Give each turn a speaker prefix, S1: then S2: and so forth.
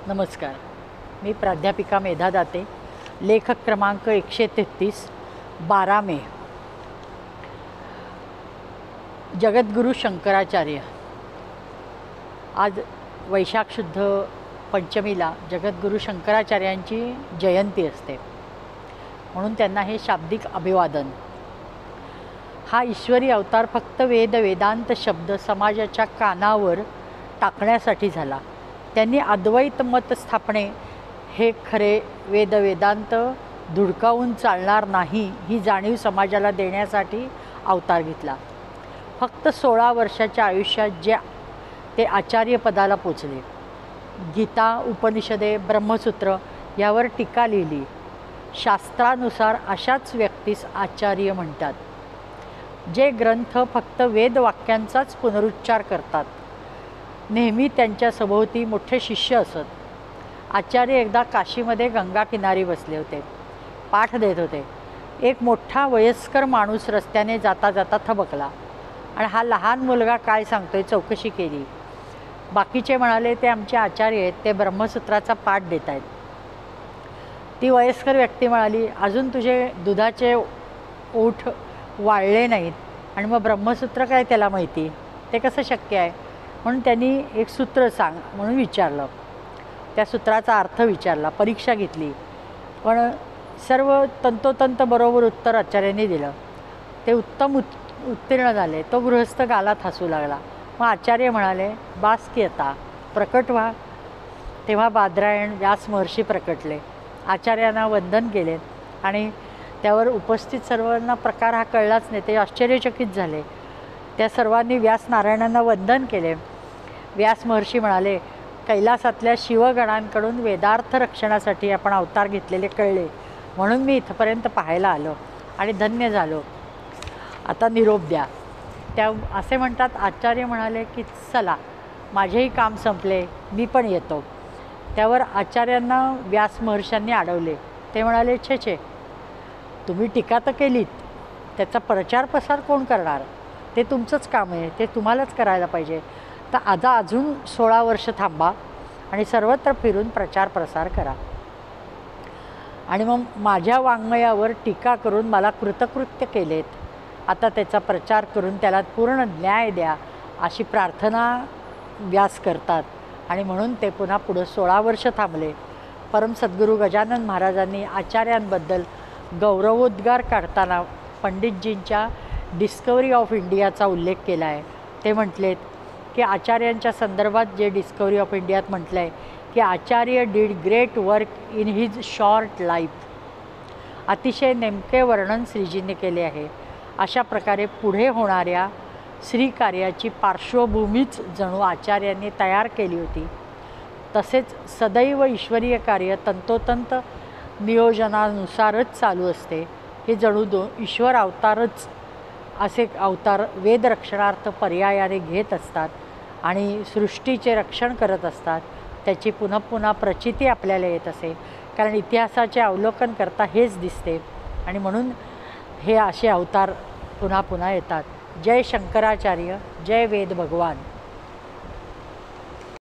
S1: नमस्कार. मी प्राध्यापिका मेधा दाते. लेखक क्रमांक 133, 12 मे. जगद्गुरू शंकराचार्य. आज वैशाख शुद्ध पंचमीला जगद्गुरू शंकराचार्यांची जयंती असते, म्हणून त्यांना हे शाब्दिक अभिवादन. हा ईश्वरी अवतार फक्त वेदांत शब्द समाजाच्या कानावर टाकण्यासाठी झाला. त्यांनी अद्वैत मत स्थापणे हे खरे वेदांत धुडकावून चालणार नाही ही जाणीव समाजाला देण्यासाठी अवतार घेतला. फक्त 16 वर्षाच्या आयुष्यात जे ते आचार्यपदाला पोचले. गीता, उपनिषदे, ब्रह्मसूत्र यावर टीका लिहिली. शास्त्रानुसार अशाच व्यक्तीस आचार्य म्हणतात. जे ग्रंथ फक्त वेदवाक्यांचाच पुनरुच्चार करतात. नेहमी त्यांच्या सभोवती मोठे शिष्य असत. आचार्य एकदा काशीमध्ये गंगा किनारी बसले होते, पाठ देत होते. एक मोठा वयस्कर माणूस रस्त्याने जाता जाता थबकला आणि हा लहान मुलगा काय सांगतोय चौकशी केली. बाकीचे म्हणाले, ते आमचे आचार्य आहेत, ते ब्रह्मसूत्राचा पाठ देत आहेत. ती वयस्कर व्यक्ती म्हणाली, अजून तुझे दुधाचे ओठ वाळले नाहीत आणि मग ब्रह्मसूत्र काय त्याला माहिती, ते कसं शक्य आहे. म्हणून त्यांनी एक सूत्र सांग म्हणून विचारलं. त्या सूत्राचा अर्थ विचारला, परीक्षा घेतली, पण सर्व तंतोतंत बरोबर उत्तर आचार्यांनी दिलं. ते उत्तम उत्तीर्ण झाले. तो गृहस्थ गालात हसू लागला. मग आचार्य म्हणाले, बास की आता प्रकट व्हा. तेव्हा बादरायण व्यास महर्षी प्रकटले. आचार्यांना वंदन केले आणि त्यावर उपस्थित सर्वांना प्रकार हा कळलाच नाही. ते आश्चर्यचकित झाले. त्या सर्वांनी व्यास नारायणांना वंदन केले. व्यास महर्षी म्हणाले, कैलासातल्या शिवगणांकडून वेदार्थ रक्षणासाठी आपण अवतार घेतलेले कळले, म्हणून मी इथपर्यंत पाहायला आलो आणि धन्य झालो. आता निरोप द्या. त्या असे म्हणतात. आचार्य म्हणाले की चला, माझेही काम संपले, मी पण येतो. त्यावर आचार्यांना व्यास महर्षांनी अडवले. ते म्हणाले, छे, तुम्ही टीका तर केलीत, त्याचा प्रचार प्रसार कोण करणार. ते तुमचंच काम आहे, ते तुम्हालाच करायला पाहिजे. तर आता अजून 16 वर्ष थांबा आणि सर्वत्र फिरून प्रचार प्रसार करा. आणि मग माझ्या वाङ्मयावर टीका करून मला कृतकृत्य केलेत, आता त्याचा प्रचार करून त्याला पूर्ण न्याय द्या, अशी प्रार्थना व्यास करतात. आणि म्हणून ते पुन्हा पुढं 16 वर्ष थांबले. परम सद्गुरू गजानन महाराजांनी आचार्यांबद्दल गौरवोद्गार काढताना पंडितजींच्या डिस्कवरी ऑफ इंडियाचा उल्लेख केला आहे. ते म्हटलेत की आचार्यांच्या संदर्भात जे डिस्कवरी ऑफ इंडियात म्हटलं आहे की Acharya did great work in his short life. अतिशय नेमके वर्णन श्रीजींनी केले आहे. अशा प्रकारे पुढे होणाऱ्या श्रीकार्याची पार्श्वभूमीच जणू आचार्यांनी तयार केली होती. तसेच सदैव ईश्वरीय कार्य तंतोतंत नियोजनानुसारच चालू असते. हे जणू ईश्वर अवतारच असे अवतार वेदरक्षणार्थ पर्यायाने घेत असतात आणि सृष्टीचे रक्षण करत असतात. त्याची पुन्हा पुन्हा प्रचिती आपल्याला येत असे, कारण इतिहासाचे अवलोकन करता हेच दिसते. आणि म्हणून हे असे अवतार पुन्हा पुन्हा येतात. जय शंकराचार्य, जय वेद भगवान.